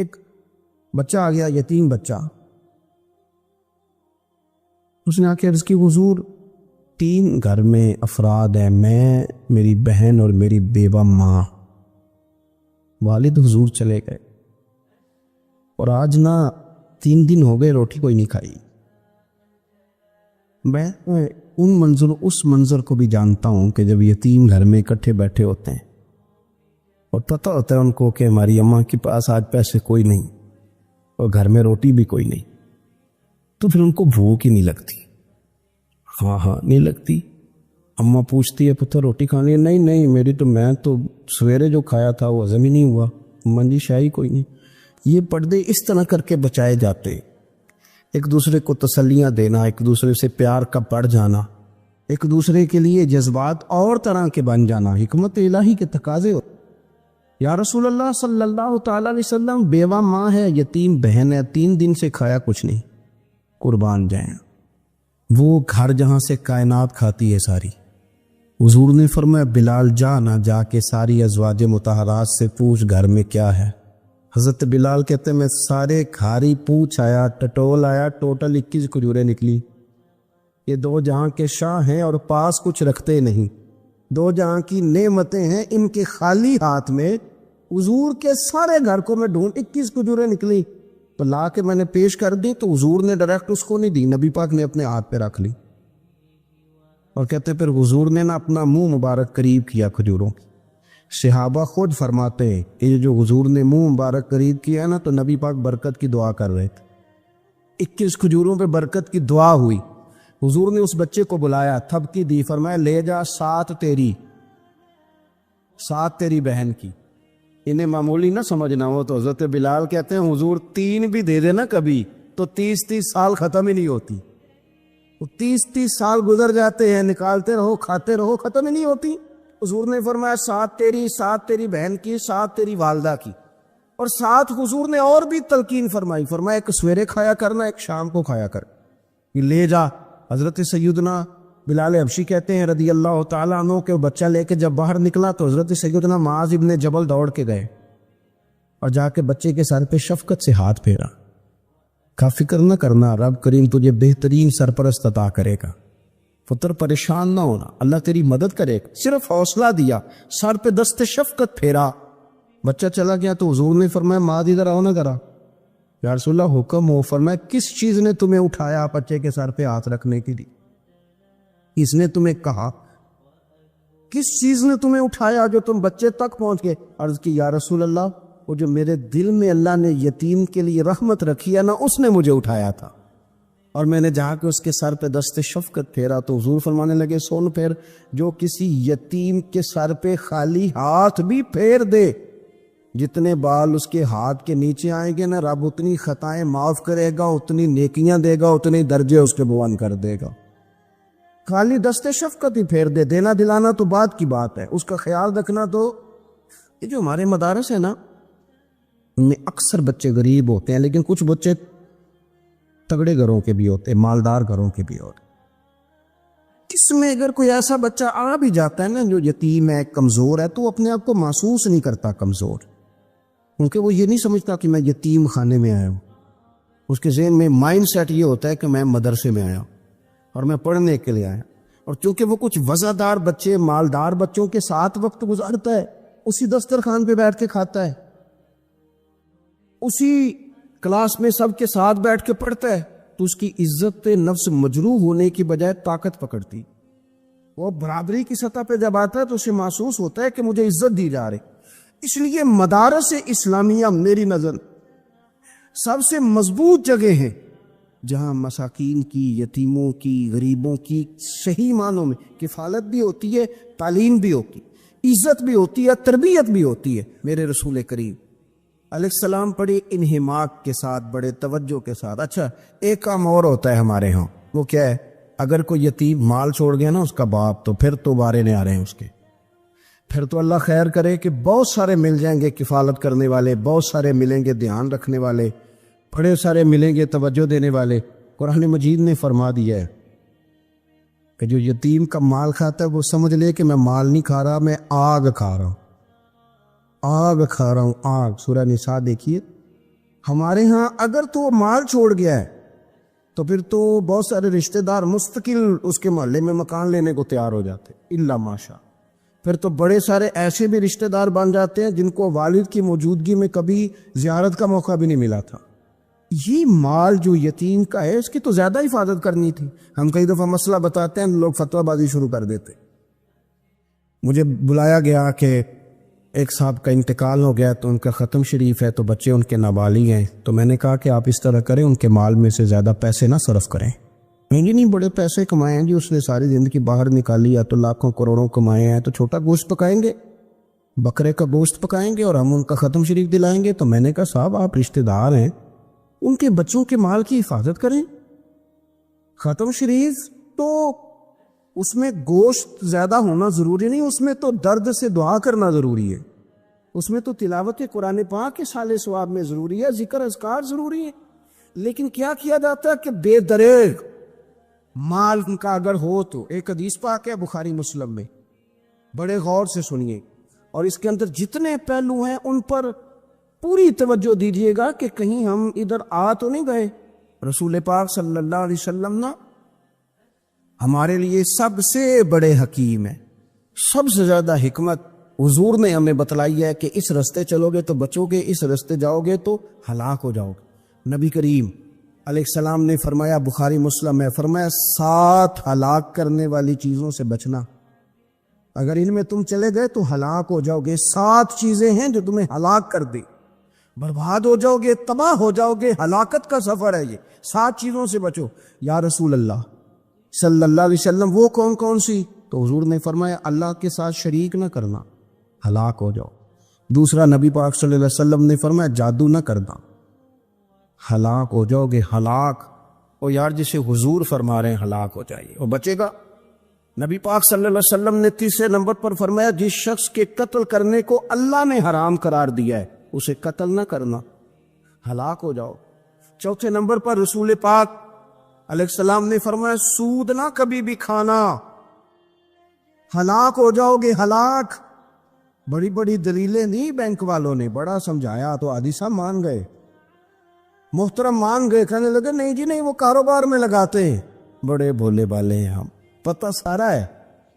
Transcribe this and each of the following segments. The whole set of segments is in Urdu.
ایک بچہ آ گیا، یتیم بچہ. اس نے آ کے عرض کی حضور 3 گھر میں افراد ہیں، میں، میری بہن اور میری بیوہ ماں. والد حضور چلے گئے اور آج نا 3 دن ہو گئے روٹی کوئی نہیں کھائی. میں اس منظر کو بھی جانتا ہوں کہ جب یتیم گھر میں اکٹھے بیٹھے ہوتے ہیں اور پتہ ہوتا ہے ان کو کہ ہماری اماں کے پاس آج پیسے کوئی نہیں اور گھر میں روٹی بھی کوئی نہیں، تو پھر ان کو بھوک ہی نہیں لگتی. ہاں نہیں لگتی. اماں پوچھتی ہے پتہ روٹی کھانی ہے؟ نہیں میں تو سویرے جو کھایا تھا وہ ہضم ہی نہیں ہوا. اماں جی شاہی کوئی نہیں. یہ پردے اس طرح کر کے بچائے جاتے، ایک دوسرے کو تسلیاں دینا، ایک دوسرے سے پیار کا بڑھ جانا، ایک دوسرے کے لیے جذبات اور طرح کے بن جانا، حکمت الہی کے تقاضے. یا رسول اللہ صلی اللہ تعالیٰ علیہ وسلم بیوہ ماں ہے، یتیم بہن ہے، 3 دن سے کھایا کچھ نہیں. قربان جائیں وہ گھر جہاں سے کائنات کھاتی ہے ساری. حضور نے فرمایا بلال جا کے ساری ازواج مطہرات سے پوچھ گھر میں کیا ہے. حضرت بلال کہتے ہیں میں سارے کھاری پوچھ آیا، ٹٹول آیا، ٹوٹل 21 کھجوریں نکلی. یہ 2 جہاں کے شاہ ہیں اور پاس کچھ رکھتے نہیں، 2 جہاں کی نعمتیں ہیں، ان کے خالی ہاتھ میں حضور کے سارے گھر کو میں ڈھونڈ 21 کھجوریں نکلی تو لا کے میں نے پیش کر دی، تو حضور نے ڈائریکٹ اس کو نہیں دی، نبی پاک نے اپنے ہاتھ پہ رکھ لی. اور کہتے پھر حضور نے نا اپنا منہ مبارک قریب کیا کھجوروں. صحابہ خود فرماتے ہیں کہ جو حضور نے منہ مبارک قریب کیا نا تو نبی پاک برکت کی دعا کر رہے تھے. 21 کھجوروں پہ برکت کی دعا ہوئی. حضور نے اس بچے کو بلایا، تھپکی دی، فرمایا لے جا 7 تیری بہن کی. انہیں معمولی نہ سمجھنا ہو تو حضرت بلال کہتے ہیں حضور 3 بھی دے دینا کبھی تو 30 سال ختم ہی نہیں ہوتی. 30 سال گزر جاتے ہیں، نکالتے رہو کھاتے رہو، ختم ہی نہیں ہوتی. حضور نے فرمایا 7 تیری بہن کی، 7 تیری والدہ کی، اور 7 حضور نے اور بھی تلقین فرمائی. فرمایا ایک سویرے کھایا کرنا، ایک شام کو کھایا کر. یہ لے جا. حضرت سیدنا بلال حبشی کہتے ہیں رضی اللہ تعالیٰ عنہ کہ وہ بچہ لے کے جب باہر نکلا تو حضرت سیدنا معاذ ابن جبل دوڑ کے گئے اور جا کے بچے کے سر پہ شفقت سے ہاتھ پھیرا. کا فکر نہ کرنا، رب کریم تجھے بہترین سرپرست عطا کرے گا، پتر پریشان نہ ہونا، اللہ تیری مدد کرے گا. صرف حوصلہ دیا، سر پہ دست شفقت پھیرا. بچہ چلا گیا تو حضور نے فرمایا معاذ ادھر آؤ نہ کرا. یا رسول اللہ حکم ہو. فرمایا کس چیز نے تمہیں اٹھایا بچے کے سر پہ ہاتھ رکھنے کے لیے؟ کس نے تمہیں کہا؟ کس چیز نے تمہیں اٹھایا جو تم بچے تک پہنچ گئے؟ عرض کی یا رسول اللہ وہ جو میرے دل میں اللہ نے یتیم کے لیے رحمت رکھی ہے نا، اس نے مجھے اٹھایا تھا. اور میں نے جا کے اس کے سر پہ دست شفقت پھیرا تو حضور فرمانے لگے سن پھر، جو کسی یتیم کے سر پہ خالی ہاتھ بھی پھیر دے، جتنے بال اس کے ہاتھ کے نیچے آئیں گے نا، رب اتنی خطائیں معاف کرے گا، اتنی نیکیاں دے گا، اتنے درجے اس کے بلند کر دے گا. خالی دست شفقت ہی پھیر دے. دینا دلانا تو بات کی بات ہے، اس کا خیال رکھنا. تو یہ جو ہمارے مدارس ہیں نا، ان میں اکثر بچے غریب ہوتے ہیں، لیکن کچھ بچے تگڑے گھروں کے بھی ہوتے ہیں، مالدار گھروں کے بھی ہوتے ہیں. اس میں اگر کوئی ایسا بچہ آ بھی جاتا ہے نا جو یتیم ہے، کمزور ہے، تو اپنے آپ کو محسوس نہیں کرتا کمزور، کیونکہ وہ یہ نہیں سمجھتا کہ میں یتیم خانے میں آیا ہوں. اس کے ذہن میں مائنڈ سیٹ یہ ہوتا ہے کہ میں مدرسے میں آیا ہوں اور میں پڑھنے کے لیے آیا. اور چونکہ وہ کچھ وزادار بچے، مالدار بچوں کے ساتھ وقت گزارتا ہے، اسی دسترخوان پہ بیٹھ کے کھاتا ہے، اسی کلاس میں سب کے ساتھ بیٹھ کے پڑھتا ہے، تو اس کی عزت نفس مجروح ہونے کی بجائے طاقت پکڑتی. وہ برابری کی سطح پہ جب آتا ہے تو اسے محسوس ہوتا ہے کہ مجھے عزت دی جا رہی. اس لیے مدارس اسلامیہ میری نظر سب سے مضبوط جگہ ہے جہاں مساکین کی، یتیموں کی، غریبوں کی صحیح معنوں میں کفالت بھی ہوتی ہے، تعلیم بھی ہوتی ہے، عزت بھی ہوتی ہے، تربیت بھی ہوتی ہے. میرے رسول کریم علیہ السلام بڑے انہماک کے ساتھ، بڑے توجہ کے ساتھ. اچھا ایک کام اور ہوتا ہے ہمارے ہاں، وہ کیا ہے؟ اگر کوئی یتیم مال چھوڑ گیا نا اس کا باپ، تو پھر تو بارے نہیں آ رہے ہیں اس کے. پھر تو اللہ خیر کرے کہ بہت سارے مل جائیں گے کفالت کرنے والے، بہت سارے ملیں گے دھیان رکھنے والے، بڑے سارے ملیں گے توجہ دینے والے. قرآن مجید نے فرما دیا ہے کہ جو یتیم کا مال کھاتا ہے وہ سمجھ لے کہ میں مال نہیں کھا رہا، میں آگ کھا رہا ہوں، آگ کھا رہا ہوں، آگ. سورہ نساء دیکھیے ہمارے ہاں اگر تو وہ مال چھوڑ گیا ہے تو پھر تو بہت سارے رشتہ دار مستقل اس کے محلے میں مکان لینے کو تیار ہو جاتے، الا ماشاء، پھر تو بڑے سارے ایسے بھی رشتہ دار بن جاتے ہیں جن کو والد کی موجودگی میں کبھی زیارت کا موقع بھی نہیں ملا تھا۔ یہ مال جو یتیم کا ہے اس کی تو زیادہ حفاظت کرنی تھی۔ ہم کئی دفعہ مسئلہ بتاتے ہیں، لوگ فتویٰ بازی شروع کر دیتے۔ مجھے بلایا گیا کہ ایک صاحب کا انتقال ہو گیا تو ان کا ختم شریف ہے، تو بچے ان کے نابالغ ہیں، تو میں نے کہا کہ آپ اس طرح کریں، ان کے مال میں سے زیادہ پیسے نہ صرف کریں۔ نہیں بڑے پیسے کمائے ہیں جی، اس نے ساری زندگی باہر نکالی، یا تو لاکھوں کروڑوں کمائے ہیں، تو چھوٹا گوشت پکائیں گے، بکرے کا گوشت پکائیں گے اور ہم ان کا ختم شریف دلائیں گے۔ تو میں نے کہا صاحب آپ رشتہ دار ہیں، ان کے بچوں کے مال کی حفاظت کریں۔ ختم شریف تو اس میں گوشت زیادہ ہونا ضروری نہیں، اس میں تو درد سے دعا کرنا ضروری ہے، اس میں تو تلاوت قرآن پاک کے صالح ثواب میں ضروری ہے، ذکر اذکار ضروری ہے۔ لیکن کیا کیا جاتا ہے کہ بے دریغ مال کا اگر ہو تو، ایک حدیث پاک ہے بخاری مسلم میں، بڑے غور سے سنیے اور اس کے اندر جتنے پہلو ہیں ان پر پوری توجہ دیجیے گا کہ کہیں ہم ادھر آ تو نہیں گئے۔ رسول پاک صلی اللہ علیہ وسلم نا ہمارے لیے سب سے بڑے حکیم ہیں، سب سے زیادہ حکمت حضور نے ہمیں بتلائی ہے کہ اس رستے چلو گے تو بچو گے، اس رستے جاؤ گے تو ہلاک ہو جاؤ گے۔ نبی کریم علیہ السلام نے فرمایا، بخاری مسلم ہے، فرمایا 7 ہلاک کرنے والی چیزوں سے بچنا، اگر ان میں تم چلے گئے تو ہلاک ہو جاؤ گے۔ 7 چیزیں ہیں جو تمہیں ہلاک کر دے، برباد ہو جاؤ گے، تباہ ہو جاؤ گے، ہلاکت کا سفر ہے یہ، 7 چیزوں سے بچو۔ یا رسول اللہ صلی اللہ علیہ وسلم وہ کون کون سی؟ تو حضور نے فرمایا اللہ کے ساتھ شریک نہ کرنا، ہلاک ہو جاؤ۔ دوسرا نبی پاک صلی اللہ علیہ وسلم نے فرمایا جادو نہ کرنا، ہلاک ہو جاؤ گے، ہلاک۔ اور یار جسے حضور فرما رہے ہیں ہلاک ہو جائیے، وہ بچے گا۔ نبی پاک صلی اللہ علیہ وسلم نے تیسرے نمبر پر فرمایا جس شخص کے قتل کرنے کو اللہ نے حرام قرار دیا ہے اسے قتل نہ کرنا، ہلاک ہو جاؤ۔ چوتھے نمبر پر رسول پاک علیہ السلام نے فرمایا سود نہ کبھی بھی کھانا، ہلاک ہو جاؤ گے، ہلاک۔ بڑی بڑی دلیلیں نہیں بینک والوں نے، بڑا سمجھایا تو عادی صاحب مان گئے، محترم مان گئے، کہنے لگے نہیں جی نہیں وہ کاروبار میں لگاتے ہیں، بڑے بھولے بالے ہیں ہم، پتہ سارا ہے۔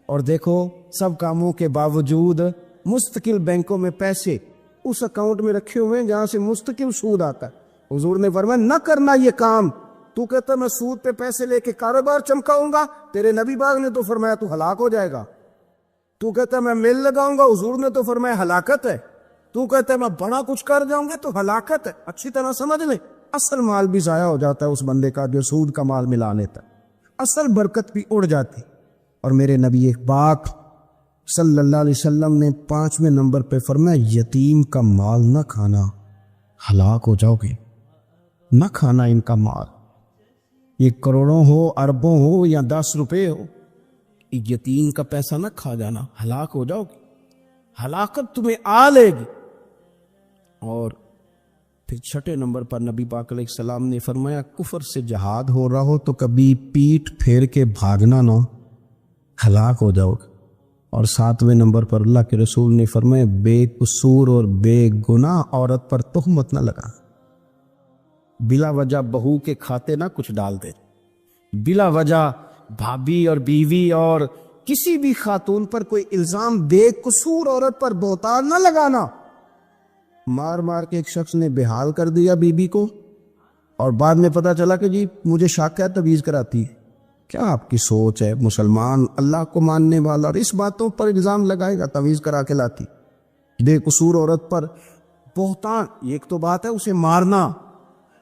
اور دیکھو سب کاموں کے باوجود مستقل بینکوں میں پیسے اس اکاؤنٹ میں رکھے ہوئے ہیں جہاں سے مستقل سود آتا ہے۔ حضور نے فرمایا نہ کرنا یہ کام۔ تو کہتا میں سود پہ پیسے لے کے کاروبار چمکاؤں گا، تیرے نبی باغ نے تو فرمایا تو ہلاک ہو جائے گا۔ تو کہتا میں مل لگاؤں گا، حضور نے تو فرمایا ہلاکت ہے۔ تو کہتا ہے میں بڑا کچھ کر جاؤں گا تو ہلاکت ہے۔ اچھی طرح سمجھ لیں، اصل مال بھی ضائع ہو جاتا ہے اس بندے کا جو سود کا مال ملا لیتا ہے، اصل برکت بھی اڑ جاتی۔ اور میرے نبی پاک صلی اللہ علیہ وسلم نے 5ویں نمبر پہ فرمایا یتیم کا مال نہ کھانا، ہلاک ہو جاؤ گے، نہ کھانا ان کا مال، یہ کروڑوں ہو، اربوں ہو یا 10 روپے ہو، یتیم کا پیسہ نہ کھا جانا، ہلاک ہو جاؤ گے، ہلاکت تمہیں آ لے گی۔ اور پھر 6 نمبر پر نبی پاک علیہ السلام نے فرمایا کفر سے جہاد ہو رہا ہو تو کبھی پیٹ پھیر کے بھاگنا نہ، ہلاک ہو جاؤ گے۔ اور 7ویں نمبر پر اللہ کے رسول نے فرمایا بے قصور اور بے گناہ عورت پر تہمت نہ لگا، بلا وجہ بہو کے کھاتے نہ کچھ ڈال دے، بلا وجہ بھابھی اور بیوی اور کسی بھی خاتون پر کوئی الزام بے قصور عورت پر بہتان نہ لگانا۔ مار مار کے ایک شخص نے بحال کر دیا بیوی کو اور بعد میں پتا چلا کہ جی مجھے شک ہے تعویذ کراتی ہے۔ کیا آپ کی سوچ ہے؟ مسلمان اللہ کو ماننے والا اور اس باتوں پر الزام لگائے گا تعویذ کرا کے لاتی بے قصور عورت پر بہتان؟ ایک تو بات ہے اسے مارنا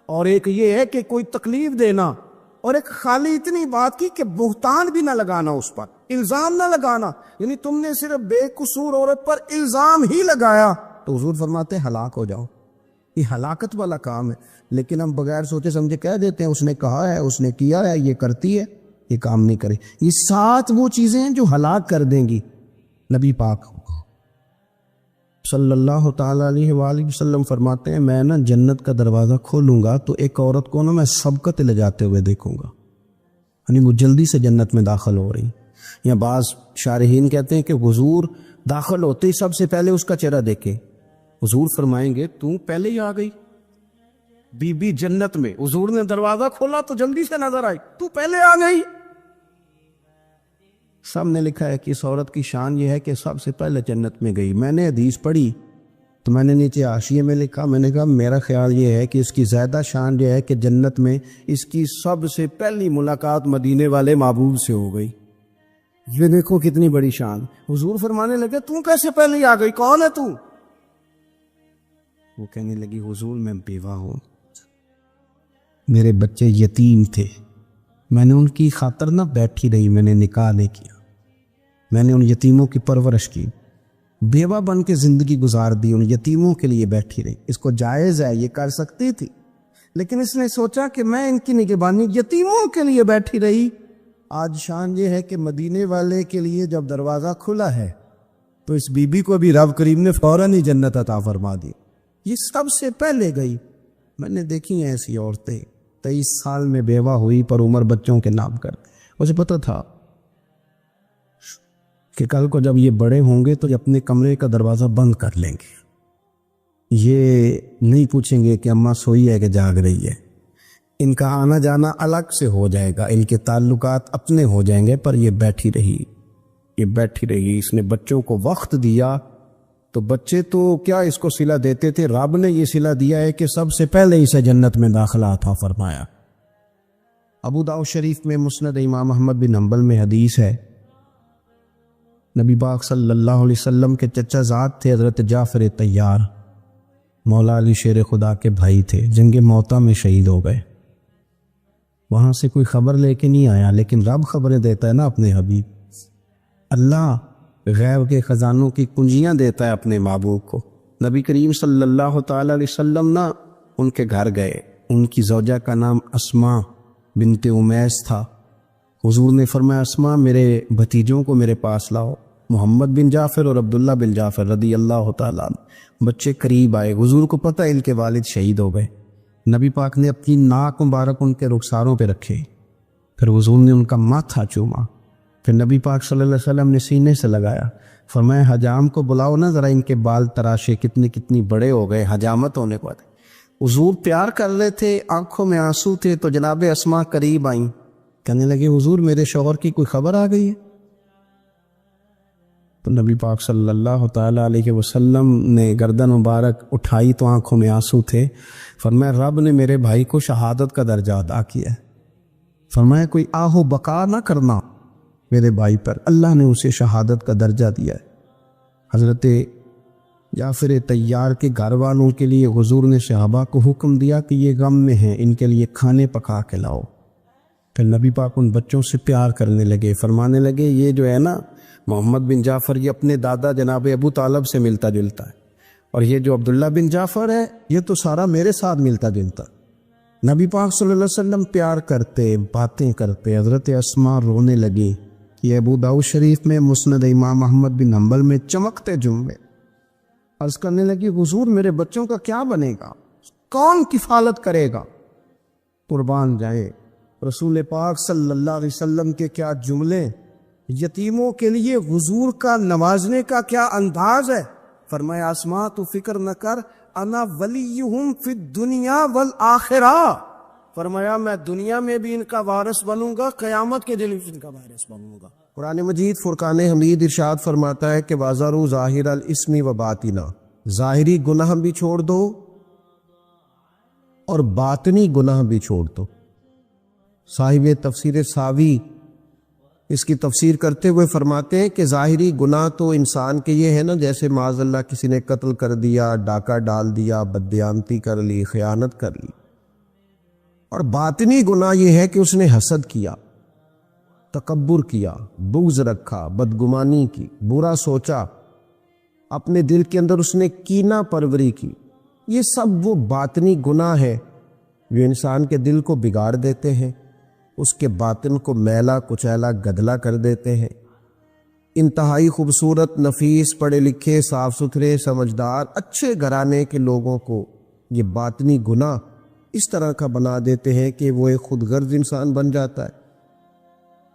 اور ایک یہ ہے کہ کوئی تکلیف دینا، اور ایک خالی اتنی بات کی کہ بہتان بھی نہ لگانا، اس پر الزام نہ لگانا، یعنی تم نے صرف بے قصور عورت پر الزام ہی لگایا تو حضور فرماتے ہیں ہلاک ہو جاؤ۔ یہ ہلاکت والا کام ہے، لیکن ہم بغیر سوچے سمجھے کہہ دیتے ہیں اس نے کہا ہے، اس نے کیا ہے، یہ کرتی ہے، یہ کام نہیں کرے۔ یہ 7 وہ چیزیں ہیں جو ہلاک کر دیں گی۔ نبی پاک صلی اللہ تعالیٰ علیہ وآلہ وسلم فرماتے ہیں میں نا جنت کا دروازہ کھولوں گا تو ایک عورت کو نا میں سبقت لے جاتے ہوئے دیکھوں گا، یعنی وہ جلدی سے جنت میں داخل ہو رہی۔ یا بعض شارحین کہتے ہیں کہ حضور داخل ہوتے ہی سب سے پہلے اس کا چہرہ دیکھے، حضور فرمائیں گے تو پہلے ہی آ گئی، بی بی جنت میں، حضور نے دروازہ کھولا تو جلدی سے نظر آئی، تو پہلے آ گئی۔ سب نے لکھا ہے کہ اس عورت کی شان یہ ہے کہ سب سے پہلے جنت میں گئی۔ میں نے حدیث پڑھی تو میں نے نیچے حاشیے میں لکھا، میں نے کہا میرا خیال یہ ہے کہ اس کی زیادہ شان یہ ہے کہ جنت میں اس کی سب سے پہلی ملاقات مدینے والے محبوب سے ہو گئی۔ یہ دیکھو کتنی بڑی شان۔ حضور فرمانے لگے تو کیسے پہلے آ گئی، کون ہے تو؟ وہ کہنے لگی حضور میں بیوہ ہوں، میرے بچے یتیم تھے، میں نے ان کی خاطر نہ بیٹھی رہی، میں نے نکاح نہیں کیا، میں نے ان یتیموں کی پرورش کی، بیوہ بن کے زندگی گزار دی، ان یتیموں کے لیے بیٹھی رہی۔ اس کو جائز ہے، یہ کر سکتی تھی، لیکن اس نے سوچا کہ میں ان کی نگہبانی یتیموں کے لیے بیٹھی رہی۔ آج شان یہ ہے کہ مدینے والے کے لیے جب دروازہ کھلا ہے تو اس بی بی کو بھی رب کریم نے فوراً ہی جنت عطا فرما دی۔ یہ سب سے پہلے گئی۔ میں نے دیکھی ہیں ایسی عورتیں 23 سال میں بیوہ ہوئی پر عمر بچوں کے نام کر، اسے پتہ تھا کہ کل کو جب یہ بڑے ہوں گے تو یہ اپنے کمرے کا دروازہ بند کر لیں گے، یہ نہیں پوچھیں گے کہ اماں سوئی ہے کہ جاگ رہی ہے، ان کا آنا جانا الگ سے ہو جائے گا، ان کے تعلقات اپنے ہو جائیں گے، پر یہ بیٹھی رہی۔ اس نے بچوں کو وقت دیا تو بچے تو کیا اس کو صلہ دیتے تھے، رب نے یہ صلہ دیا ہے کہ سب سے پہلے اسے جنت میں داخلہ عطا فرمایا۔ ابو داؤد شریف میں مسند امام احمد بن حنبل میں حدیث ہے، نبی پاک صلی اللہ علیہ وسلم کے چچا زاد تھے حضرت جعفر طیار، مولا علی شیر خدا کے بھائی تھے، جنگ موتا میں شہید ہو گئے۔ وہاں سے کوئی خبر لے کے نہیں آیا، لیکن رب خبریں دیتا ہے نا اپنے حبیب۔ اللہ غیب کے خزانوں کی کنجیاں دیتا ہے اپنے محبوب کو۔ نبی کریم صلی اللہ تعالی علیہ وسلم نا ان کے گھر گئے، ان کی زوجہ کا نام اسماء بنت امیس تھا۔ حضور نے فرمایا اسماء میرے بھتیجوں کو میرے پاس لاؤ، محمد بن جعفر اور عبداللہ بن جعفر رضی اللہ تعالیٰ عنہ۔ بچے قریب آئے، حضور کو پتہ ان کے والد شہید ہو گئے۔ نبی پاک نے اپنی ناک مبارک ان کے رخساروں پہ رکھے، پھر حضور نے ان کا ماتھا چوما، پھر نبی پاک صلی اللہ علیہ وسلم نے سینے سے لگایا، فرمایا حجام کو بلاؤ نا ذرا، ان کے بال تراشے کتنی بڑے ہو گئے حجامت ہونے کو۔ حضور پیار کر رہے تھے، آنکھوں میں آنسو تھے، تو جناب اسماء قریب آئیں، کہنے لگے حضور میرے شوہر کی کوئی خبر آ گئی ہے؟ تو نبی پاک صلی اللہ تعالی علیہ وسلم نے گردن مبارک اٹھائی تو آنکھوں میں آنسو تھے، فرمایا رب نے میرے بھائی کو شہادت کا درجہ عطا کیا ہے، فرمایا کوئی آہو بقا نہ کرنا میرے بھائی پر، اللہ نے اسے شہادت کا درجہ دیا ہے۔ حضرت جعفر طیار کے گھر والوں کے لیے حضور نے صحابہ کو حکم دیا کہ یہ غم میں ہیں، ان کے لیے کھانے پکا کے لاؤ۔ پھر نبی پاک ان بچوں سے پیار کرنے لگے، فرمانے لگے یہ جو ہے نا محمد بن جعفر، یہ اپنے دادا جناب ابو طالب سے ملتا جلتا ہے، اور یہ جو عبداللہ بن جعفر ہے یہ تو سارا میرے ساتھ ملتا جلتا۔ نبی پاک صلی اللہ علیہ وسلم پیار کرتے، باتیں کرتے، حضرت اسماء رونے لگی۔ یہ ابو داؤد شریف میں مسند امام احمد بن حنبل میں چمکتے جملے، عرض کرنے لگی حضور میرے بچوں کا کیا بنے گا، کون کفالت کرے گا؟ قربان جائے رسول پاک صلی اللہ علیہ وسلم کے کیا جملے، یتیموں کے لیے حضور کا نوازنے کا کیا انداز ہے۔ فرمایا اسماء تو فکر نہ کر، انا ولیہم فی الدنیا والآخرہ، فرمایا میں دنیا میں بھی ان کا وارث بنوں گا، قیامت کے دن بھی ان کا وارث بنوں گا۔ قرآن مجید فرقان حمید ارشاد فرماتا ہے کہ وَذَرُوا ظَاهِرَ الْإِثْمِ وَبَاطِنَهُ، ظاہری گناہ بھی چھوڑ دو اور باطنی گناہ بھی چھوڑ دو۔ صاحب تفسیر ساوی اس کی تفسیر کرتے ہوئے فرماتے ہیں کہ ظاہری گناہ تو انسان کے یہ ہے نا، جیسے معاذ اللہ کسی نے قتل کر دیا، ڈاکہ ڈال دیا، بددیانتی کر لی، خیانت کر لی، اور باطنی گناہ یہ ہے کہ اس نے حسد کیا، تکبر کیا، بغض رکھا، بدگمانی کی، برا سوچا، اپنے دل کے اندر اس نے کینہ پروری کی۔ یہ سب وہ باطنی گناہ ہے جو انسان کے دل کو بگاڑ دیتے ہیں، اس کے باطن کو میلا کچیلا گدلا کر دیتے ہیں۔ انتہائی خوبصورت، نفیس، پڑھے لکھے، صاف ستھرے، سمجھدار، اچھے گھرانے کے لوگوں کو یہ باطنی گناہ اس طرح کا بنا دیتے ہیں کہ وہ ایک خود غرض انسان بن جاتا ہے،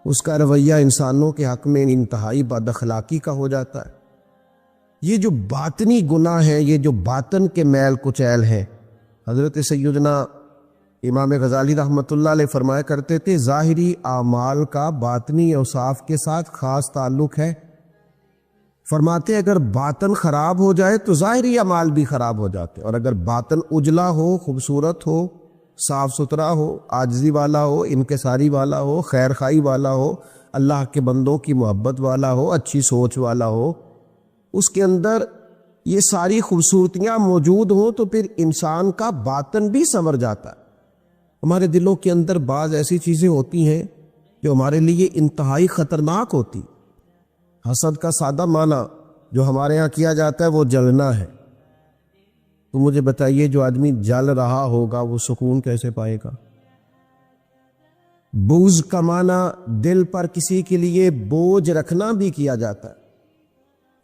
اس کا رویہ انسانوں کے حق میں انتہائی بد اخلاقی کا ہو جاتا ہے۔ یہ جو باطنی گناہ ہے، یہ جو باطن کے میل کچیل ہیں، حضرت سیدنا امام غزالی رحمۃ اللہ علیہ فرمایا کرتے تھے ظاہری اعمال کا باطنی اوصاف کے ساتھ خاص تعلق ہے۔ فرماتے اگر باطن خراب ہو جائے تو ظاہری اعمال بھی خراب ہو جاتے، اور اگر باطن اجلا ہو، خوبصورت ہو، صاف ستھرا ہو، عاجزی والا ہو، انکساری والا ہو، خیر خواہی والا ہو، اللہ کے بندوں کی محبت والا ہو، اچھی سوچ والا ہو، اس کے اندر یہ ساری خوبصورتیاں موجود ہوں تو پھر انسان کا باطن بھی سنور جاتا ہے۔ ہمارے دلوں کے اندر بعض ایسی چیزیں ہوتی ہیں جو ہمارے لیے انتہائی خطرناک ہوتی۔ حسد کا سادہ معنی جو ہمارے ہاں کیا جاتا ہے وہ جلنا ہے۔ تو مجھے بتائیے جو آدمی جل رہا ہوگا وہ سکون کیسے پائے گا؟ بغض کا معنی دل پر کسی کے لیے بوجھ رکھنا بھی کیا جاتا ہے۔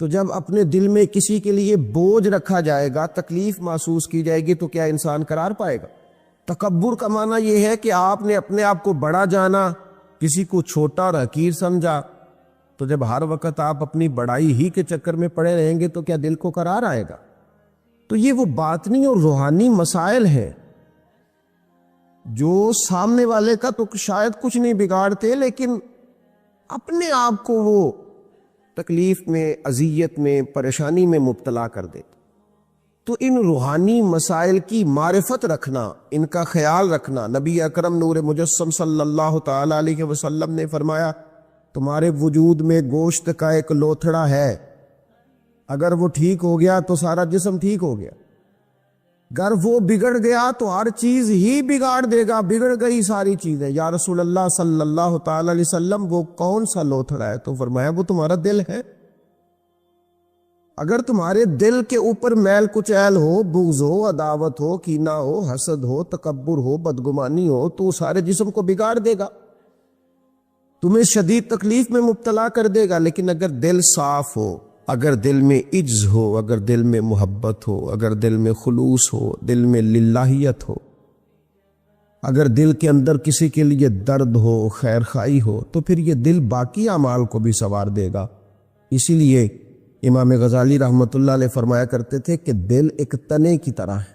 تو جب اپنے دل میں کسی کے لیے بوجھ رکھا جائے گا، تکلیف محسوس کی جائے گی، تو کیا انسان قرار پائے گا؟ تکبر کا معنی یہ ہے کہ آپ نے اپنے آپ کو بڑا جانا، کسی کو چھوٹا اور حقیر سمجھا۔ تو جب ہر وقت آپ اپنی بڑائی ہی کے چکر میں پڑے رہیں گے تو کیا دل کو قرار آئے گا؟ تو یہ وہ باطنی اور روحانی مسائل ہیں جو سامنے والے کا تو شاید کچھ نہیں بگاڑتے، لیکن اپنے آپ کو وہ تکلیف میں، اذیت میں، پریشانی میں مبتلا کر دیتے۔ تو ان روحانی مسائل کی معرفت رکھنا، ان کا خیال رکھنا، نبی اکرم نور مجسم صلی اللہ تعالی علیہ وسلم نے فرمایا تمہارے وجود میں گوشت کا ایک لوتھڑا ہے، اگر وہ ٹھیک ہو گیا تو سارا جسم ٹھیک ہو گیا، اگر وہ بگڑ گیا تو ہر چیز ہی بگاڑ دے گا، بگڑ گئی ساری چیزیں۔ یا رسول اللہ صلی اللہ تعالی علیہ وسلم وہ کون سا لوتھڑا ہے؟ تو فرمایا وہ تمہارا دل ہے۔ اگر تمہارے دل کے اوپر میل کچیل ہو، بغض ہو، عداوت ہو، کینہ ہو، حسد ہو، تکبر ہو، بدگمانی ہو، تو سارے جسم کو بگاڑ دے گا، تمہیں شدید تکلیف میں مبتلا کر دے گا۔ لیکن اگر دل صاف ہو، اگر دل میں عجز ہو، اگر دل میں محبت ہو، اگر دل میں خلوص ہو، دل میں للہیت ہو، اگر دل کے اندر کسی کے لیے درد ہو، خیر خواہی ہو، تو پھر یہ دل باقی اعمال کو بھی سنوار دے گا۔ اسی لیے امام غزالی رحمۃ اللہ علیہ فرمایا کرتے تھے کہ دل ایک تنے کی طرح ہے،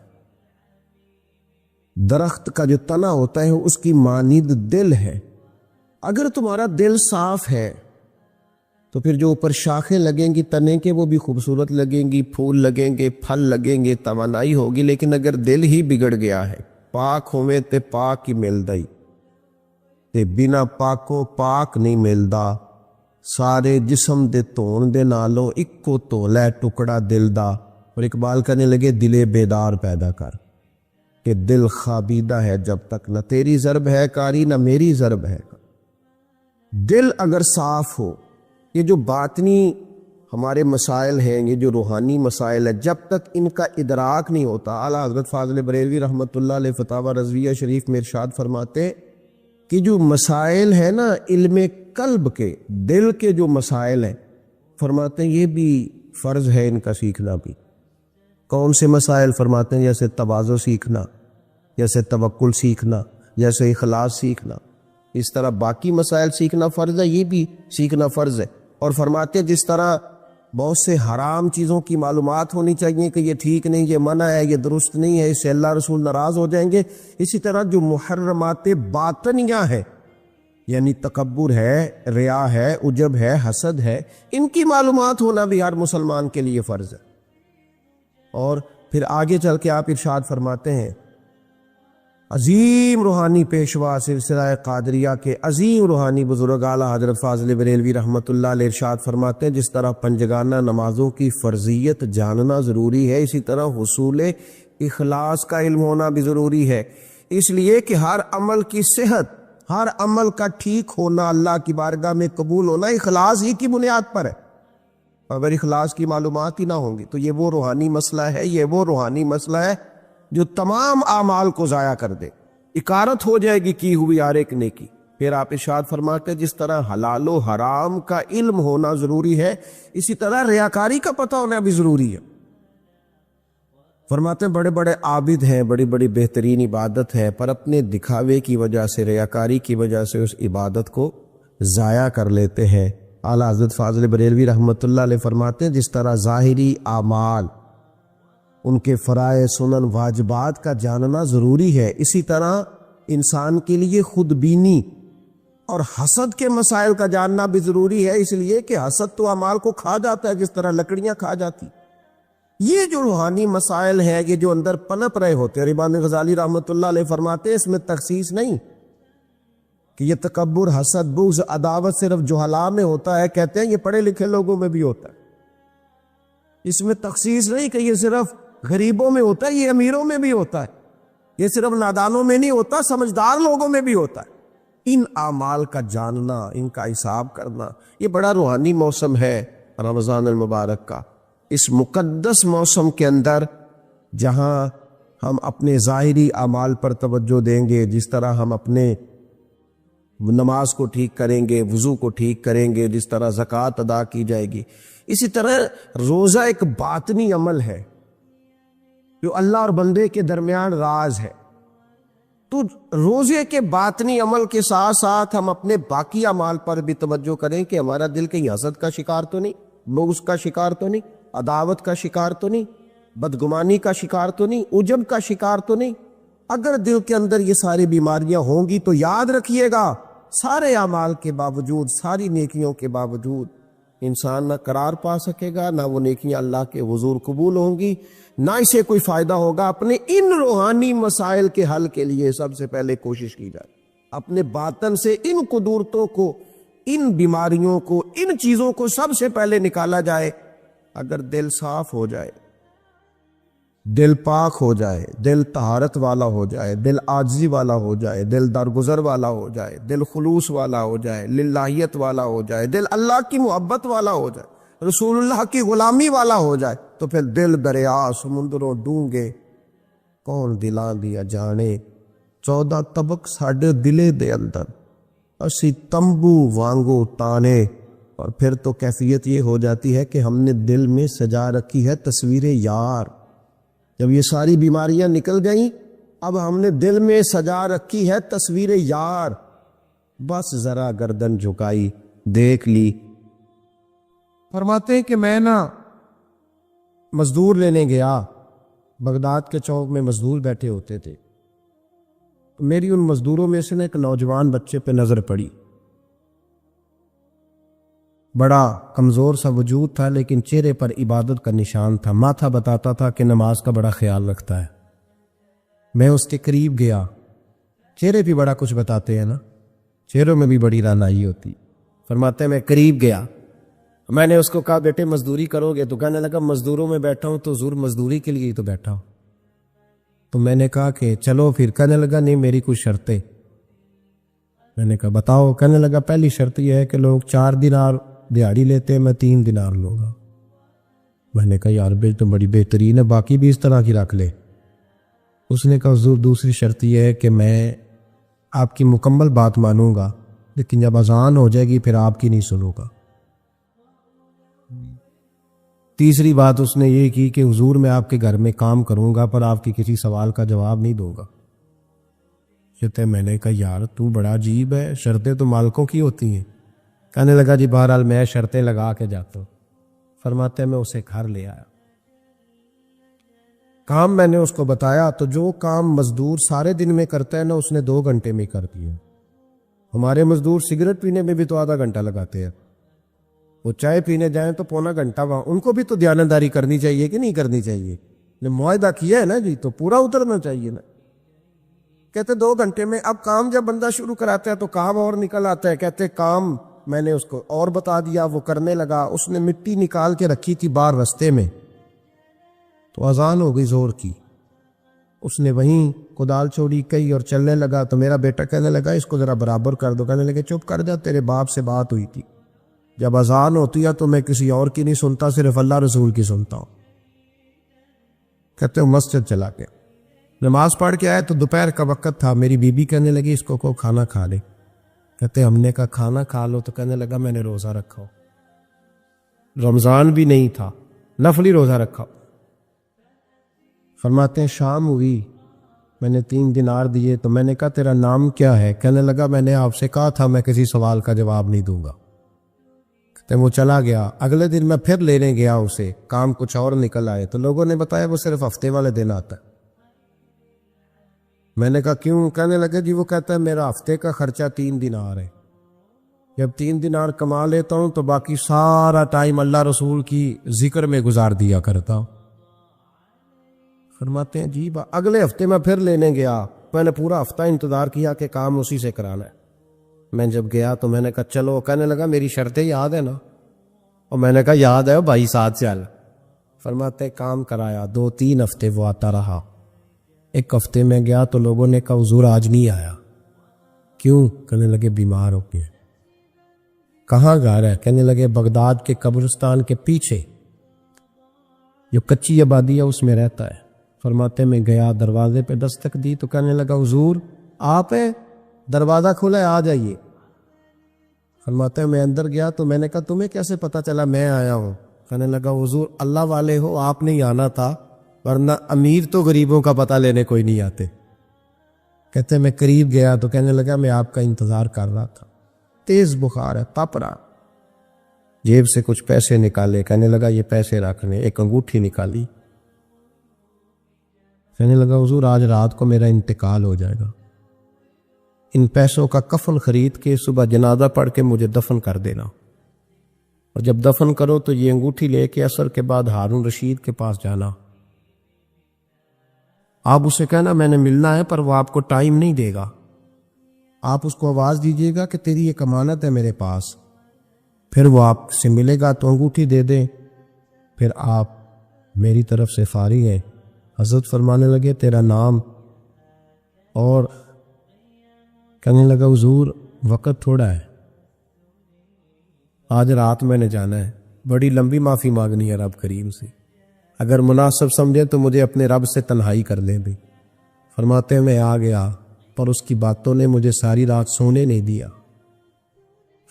درخت کا جو تنا ہوتا ہے اس کی مانند دل ہے۔ اگر تمہارا دل صاف ہے تو پھر جو اوپر شاخیں لگیں گی تنے کے وہ بھی خوبصورت لگیں گی، پھول لگیں گے، پھل لگیں گے، توانائی ہوگی۔ لیکن اگر دل ہی بگڑ گیا ہے، پاک ہوئے تے پاک ہی ملدا ہی تے بنا پاکو پاک نہیں ملدا، سارے جسم دے تون دے نالوں اکو تولا ہے ٹکڑا دل دا۔ اور اقبال کہنے لگے دلے بیدار پیدا کر کہ دل خوابیدہ ہے جب تک، نہ تیری ضرب ہے کاری نہ میری ضرب ہے۔ دل اگر صاف ہو، یہ جو باطنی ہمارے مسائل ہیں، یہ جو روحانی مسائل ہیں، جب تک ان کا ادراک نہیں ہوتا، اعلیٰ حضرت فاضل بریلوی رحمۃ اللہ علیہ فتاوی رضویہ شریف میں ارشاد فرماتے کہ جو مسائل ہیں نا علم قلب کے، دل کے جو مسائل ہیں، فرماتے ہیں یہ بھی فرض ہے ان کا سیکھنا بھی۔ کون سے مسائل؟ فرماتے ہیں جیسے تواضع سیکھنا، جیسے توکل سیکھنا، جیسے اخلاص سیکھنا، اس طرح باقی مسائل سیکھنا فرض ہے، یہ بھی سیکھنا فرض ہے۔ اور فرماتے ہیں جس طرح بہت سے حرام چیزوں کی معلومات ہونی چاہیے کہ یہ ٹھیک نہیں، یہ منع ہے، یہ درست نہیں ہے، اس سے اللہ رسول ناراض ہو جائیں گے، اسی طرح جو محرمات باطنیہ ہیں، یعنی تکبر ہے، ریا ہے، عجب ہے، حسد ہے، ان کی معلومات ہونا بھی ہر مسلمان کے لیے فرض ہے۔ اور پھر آگے چل کے آپ ارشاد فرماتے ہیں عظیم روحانی پیشوا سلسلہ قادریہ کے عظیم روحانی بزرگ اعلیٰ حضرت فاضل بریلوی رحمۃ اللہ علیہ ارشاد فرماتے ہیں جس طرح پنجگانہ نمازوں کی فرضیت جاننا ضروری ہے، اسی طرح حصول اخلاص کا علم ہونا بھی ضروری ہے، اس لیے کہ ہر عمل کی صحت، ہر عمل کا ٹھیک ہونا، اللہ کی بارگاہ میں قبول ہونا اخلاص ہی کی بنیاد پر ہے۔ اگر اخلاص کی معلومات ہی نہ ہوں گی تو یہ وہ روحانی مسئلہ ہے، یہ وہ روحانی مسئلہ ہے جو تمام اعمال کو ضائع کر دے، اکارت ہو جائے گی کی ہوئی ہر ایک نیکی۔ پھر آپ ارشاد فرماتے جس طرح حلال و حرام کا علم ہونا ضروری ہے، اسی طرح ریاکاری کا پتہ ہونا بھی ضروری ہے۔ فرماتے ہیں بڑے بڑے عابد ہیں، بڑی بڑی بہترین عبادت ہے، پر اپنے دکھاوے کی وجہ سے، ریاکاری کی وجہ سے اس عبادت کو ضائع کر لیتے ہیں۔ اعلیٰ حضرت فاضل بریلوی رحمۃ اللہ علیہ فرماتے ہیں جس طرح ظاہری اعمال ان کے فرائض سنن واجبات کا جاننا ضروری ہے۔ اسی طرح انسان کے لیے خود بینی اور حسد کے مسائل کا جاننا بھی ضروری ہے، اس لیے کہ حسد تو اعمال کو کھا جاتا ہے جس طرح لکڑیاں کھا جاتی۔ یہ جو روحانی مسائل ہیں، یہ جو اندر پنپ رہے ہوتے ہیں، امام غزالی رحمۃ اللہ علیہ فرماتے ہیں اس میں تخصیص نہیں کہ یہ تکبر، حسد، بغض، عداوت صرف جہلاء میں ہوتا ہے، کہتے ہیں یہ پڑھے لکھے لوگوں میں بھی ہوتا ہے۔ اس میں تخصیص نہیں کہ یہ صرف غریبوں میں ہوتا ہے، یہ امیروں میں بھی ہوتا ہے، یہ صرف نادانوں میں نہیں ہوتا، سمجھدار لوگوں میں بھی ہوتا ہے۔ ان اعمال کا جاننا، ان کا حساب کرنا، یہ بڑا روحانی موسم ہے رمضان المبارک کا۔ اس مقدس موسم کے اندر جہاں ہم اپنے ظاہری اعمال پر توجہ دیں گے، جس طرح ہم اپنے نماز کو ٹھیک کریں گے، وضو کو ٹھیک کریں گے، جس طرح زکوٰۃ ادا کی جائے گی، اسی طرح روزہ ایک باطنی عمل ہے جو اللہ اور بندے کے درمیان راز ہے۔ تو روزے کے باطنی عمل کے ساتھ ساتھ ہم اپنے باقی اعمال پر بھی توجہ کریں کہ ہمارا دل کہیں حسد کا شکار تو نہیں، بغض کا شکار تو نہیں، عداوت کا شکار تو نہیں، بدگمانی کا شکار تو نہیں، عجب کا شکار تو نہیں۔ اگر دل کے اندر یہ ساری بیماریاں ہوں گی تو یاد رکھیے گا، سارے اعمال کے باوجود، ساری نیکیوں کے باوجود انسان نہ قرار پا سکے گا، نہ وہ نیکیاں اللہ کے حضور قبول ہوں گی، نہ اسے کوئی فائدہ ہوگا۔ اپنے ان روحانی مسائل کے حل کے لیے سب سے پہلے کوشش کی جائے، اپنے باطن سے ان قدورتوں کو، ان بیماریوں کو، ان چیزوں کو سب سے پہلے نکالا جائے۔ اگر دل صاف ہو جائے، دل پاک ہو جائے، دل طہارت والا ہو جائے، دل عاجزی والا ہو جائے، دل درگزر والا ہو جائے، دل خلوص والا ہو جائے، للہیت والا ہو جائے، دل اللہ کی محبت والا ہو جائے، رسول اللہ کی غلامی والا ہو جائے، تو پھر دل دریا سمندروں ڈونگے کون دلاں دیا جانے، 14 طبق ساڈے دلے دے اندر اسی تمبو وانگو تانے۔ اور پھر تو کیفیت یہ ہو جاتی ہے کہ ہم نے دل میں سجا رکھی ہے تصویر یار۔ جب یہ ساری بیماریاں نکل گئیں، اب ہم نے دل میں سجا رکھی ہے تصویر یار، بس ذرا گردن جھکائی، دیکھ لی۔ فرماتے ہیں کہ میں مزدور لینے گیا، بغداد کے چوک میں مزدور بیٹھے ہوتے تھے، میری ان مزدوروں میں سے ایک نوجوان بچے پہ نظر پڑی۔ بڑا کمزور سا وجود تھا لیکن چہرے پر عبادت کا نشان تھا، ماتھا بتاتا تھا کہ نماز کا بڑا خیال رکھتا ہے۔ میں اس کے قریب گیا، چہرے بھی بڑا کچھ بتاتے ہیں نا، چہروں میں بھی بڑی رانائی ہوتی۔ فرماتے ہیں میں قریب گیا، میں نے اس کو کہا بیٹے مزدوری کرو گے؟ تو کہنے لگا مزدوروں میں بیٹھا ہوں تو حضور مزدوری کے لیے ہی تو بیٹھا ہوں۔ تو میں نے کہا کہ چلو پھر، کہنے لگا نہیں میری کچھ شرطیں۔ میں نے کہا بتاؤ؟ کہنے لگا پہلی شرط یہ ہے کہ لوگ 4 دینار دیہڑی لیتے ہیں، میں 3 دینار لوں گا۔ میں نے کہا یار تو بڑی بہترین ہے، باقی بھی اس طرح کی رکھ لے۔ اس نے کہا حضور دوسری شرط یہ ہے کہ میں آپ کی مکمل بات مانوں گا لیکن جب اذان ہو جائے گی پھر آپ کی نہیں سنوں گا۔ تیسری بات اس نے یہ کی کہ حضور میں آپ کے گھر میں کام کروں گا پر آپ کی کسی سوال کا جواب نہیں دوں گا۔ میں نے کہا یار تو بڑا عجیب ہے، شرطیں تو مالکوں کی ہوتی ہیں۔ کہنے لگا جی بہرحال میں شرطیں لگا کے جاتا ہوں۔ فرماتے ہیں میں اسے گھر لے آیا، کام میں نے اس کو بتایا تو جو کام مزدور سارے دن میں کرتا ہے نا اس نے 2 گھنٹے میں کر دیا۔ ہمارے مزدور سگریٹ پینے میں بھی تو آدھا گھنٹہ لگاتے ہیں، وہ چائے پینے جائیں تو پونا گھنٹہ وہاں۔ ان کو بھی تو دیانتداری کرنی چاہیے کہ نہیں کرنی چاہیے؟ معاہدہ کیا ہے نا جی تو پورا اترنا چاہیے نا۔ کہتے 2 گھنٹے میں۔ اب کام جب بندہ شروع کراتا ہے تو کام اور نکل آتا ہے۔ کہتے کام میں نے اس کو اور بتا دیا، وہ کرنے لگا۔ اس نے مٹی نکال کے رکھی تھی باہر رستے میں، تو اذان ہو گئی زور کی، اس نے وہیں کدال چھوڑی کئی اور چلنے لگا۔ تو میرا بیٹا کہنے لگا اس کو ذرا برابر کر دو۔ کہنے لگے چپ کر جا، تیرے باپ سے بات ہوئی تھی، جب اذان ہوتی ہے تو میں کسی اور کی نہیں سنتا، صرف اللہ رسول کی سنتا ہوں۔ کہتے مسجد چلا کے نماز پڑھ کے آئے تو دوپہر کا وقت تھا۔ میری بیوی کہنے لگی اس کو کھانا کھا لے۔ کہتے ہم نے کہا کھانا کھا لو، تو کہنے لگا میں نے روزہ رکھا ہو، رمضان بھی نہیں تھا، نفلی روزہ رکھا۔ فرماتے ہیں شام ہوئی، میں نے 3 دینار دیے تو میں نے کہا تیرا نام کیا ہے؟ کہنے لگا میں نے آپ سے کہا تھا میں کسی سوال کا جواب نہیں دوں گا۔ تو وہ چلا گیا. اگلے دن میں پھر لینے گیا اسے, کام کچھ اور نکل آئے, تو لوگوں نے بتایا وہ صرف ہفتے والے دن آتا ہے. میں نے کہا کیوں؟ کہنے لگے جی وہ کہتا ہے میرا ہفتے کا خرچہ 3 دینار ہے, جب 3 دینار کما لیتا ہوں تو باقی سارا ٹائم اللہ رسول کی ذکر میں گزار دیا کرتا ہوں. فرماتے ہیں جی اگلے ہفتے میں پھر لینے گیا, میں نے پورا ہفتہ انتظار کیا کہ کام اسی سے کرانا ہے. میں جب گیا تو میں نے کہا چلو, کہنے لگا میری شرطیں یاد ہے نا؟ اور میں نے کہا یاد ہے بھائی, ساتھ چل. فرماتے کام کرایا, 2-3 ہفتے وہ آتا رہا. ایک ہفتے میں گیا تو لوگوں نے کہا حضور آج نہیں آیا. کیوں؟ کہنے لگے بیمار ہو گئے. کہاں گھر ہے؟ کہنے لگے بغداد کے قبرستان کے پیچھے جو کچی آبادی ہے اس میں رہتا ہے. فرماتے میں گیا, دروازے پہ دستک دی تو کہنے لگا حضور آپ ہیں؟ دروازہ کھلا ہے, آ جائیے. فرماتے میں اندر گیا تو میں نے کہا تمہیں کیسے پتا چلا میں آیا ہوں؟ کہنے لگا حضور اللہ والے ہو, آپ نہیں آنا تھا, ورنہ امیر تو غریبوں کا پتہ لینے کوئی نہیں آتے. کہتے میں قریب گیا تو کہنے لگا میں آپ کا انتظار کر رہا تھا, تیز بخار ہے, تپ رہا. جیب سے کچھ پیسے نکالے, کہنے لگا یہ پیسے رکھنے. ایک انگوٹھی نکالی, کہنے لگا حضور آج رات کو میرا انتقال ہو جائے گا, ان پیسوں کا کفن خرید کے صبح جنازہ پڑھ کے مجھے دفن کر دینا, اور جب دفن کرو تو یہ انگوٹھی لے کے عصر کے بعد ہارون رشید کے پاس جانا. آپ اسے کہنا میں نے ملنا ہے, پر وہ آپ کو ٹائم نہیں دے گا. آپ اس کو آواز دیجیے گا کہ تیری ایک امانت ہے میرے پاس. پھر وہ آپ سے ملے گا تو انگوٹھی دے دیں, پھر آپ میری طرف سے فارغ ہیں. حضرت فرمانے لگے تیرا نام؟ اور کہنے لگا حضور وقت تھوڑا ہے, آج رات میں نے جانا ہے, بڑی لمبی معافی مانگنی ہے رب کریم سے, اگر مناسب سمجھے تو مجھے اپنے رب سے تنہائی کر لیں بھی. فرماتے میں آ گیا, پر اس کی باتوں نے مجھے ساری رات سونے نہیں دیا.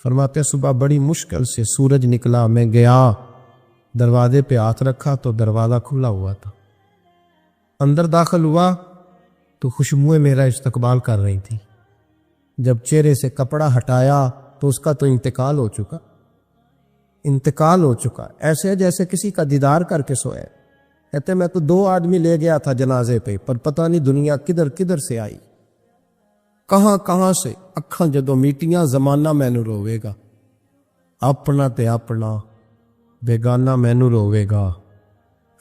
فرماتے صبح بڑی مشکل سے سورج نکلا, میں گیا دروازے پہ ہاتھ رکھا تو دروازہ کھلا ہوا تھا. اندر داخل ہوا تو خوشبوئیں میرا استقبال کر رہی تھی. جب چہرے سے کپڑا ہٹایا تو اس کا تو انتقال ہو چکا, ایسے جیسے کسی کا دیدار کر کے سوئے. کہتے میں تو 2 آدمی لے گیا تھا جنازے پہ, پر پتہ نہیں دنیا کدھر کدھر سے آئی, کہاں سے. اکھاں جدو میٹیاں زمانہ مینو روے گا, اپنا تے اپنا بیگانہ مینو روے گا.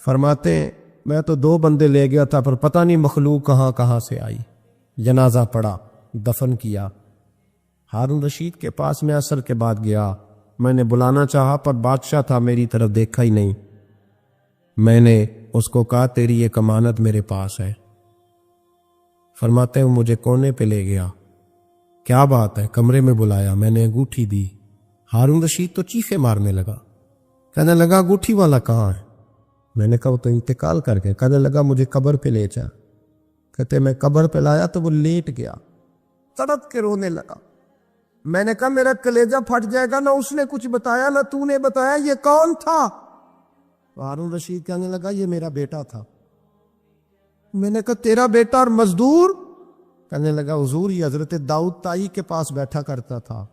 فرماتے میں تو 2 بندے لے گیا تھا, پر پتہ نہیں مخلوق کہاں سے آئی. جنازہ پڑا, دفن کیا. ہارون رشید کے پاس میں عصر کے بعد گیا, میں نے بلانا چاہا پر بادشاہ تھا, میری طرف دیکھا ہی نہیں. میں نے اس کو کہا تیری ایک امانت میرے پاس ہے. فرماتے ہیں مجھے کونے پہ لے گیا, کیا بات ہے؟ کمرے میں بلایا, میں نے انگوٹھی دی. ہارون رشید تو چیخے مارنے لگا, کہنے لگا انگوٹھی والا کہاں ہے؟ میں نے کہا وہ تو انتقال کر گیا. کہنے لگا مجھے قبر پہ لے جا. کہتے میں قبر پہ لایا تو وہ لیٹ گیا, تڑپ کے رونے لگا. میں نے کہا میرا کلیجہ پھٹ جائے گا, نہ اس نے کچھ بتایا نہ تو نے بتایا, یہ کون تھا؟ ہارون رشید کہنے لگا یہ میرا بیٹا تھا. میں نے کہا تیرا بیٹا اور مزدور؟ کہنے لگا حضور یہ حضرت داؤد تائی کے پاس بیٹھا کرتا تھا,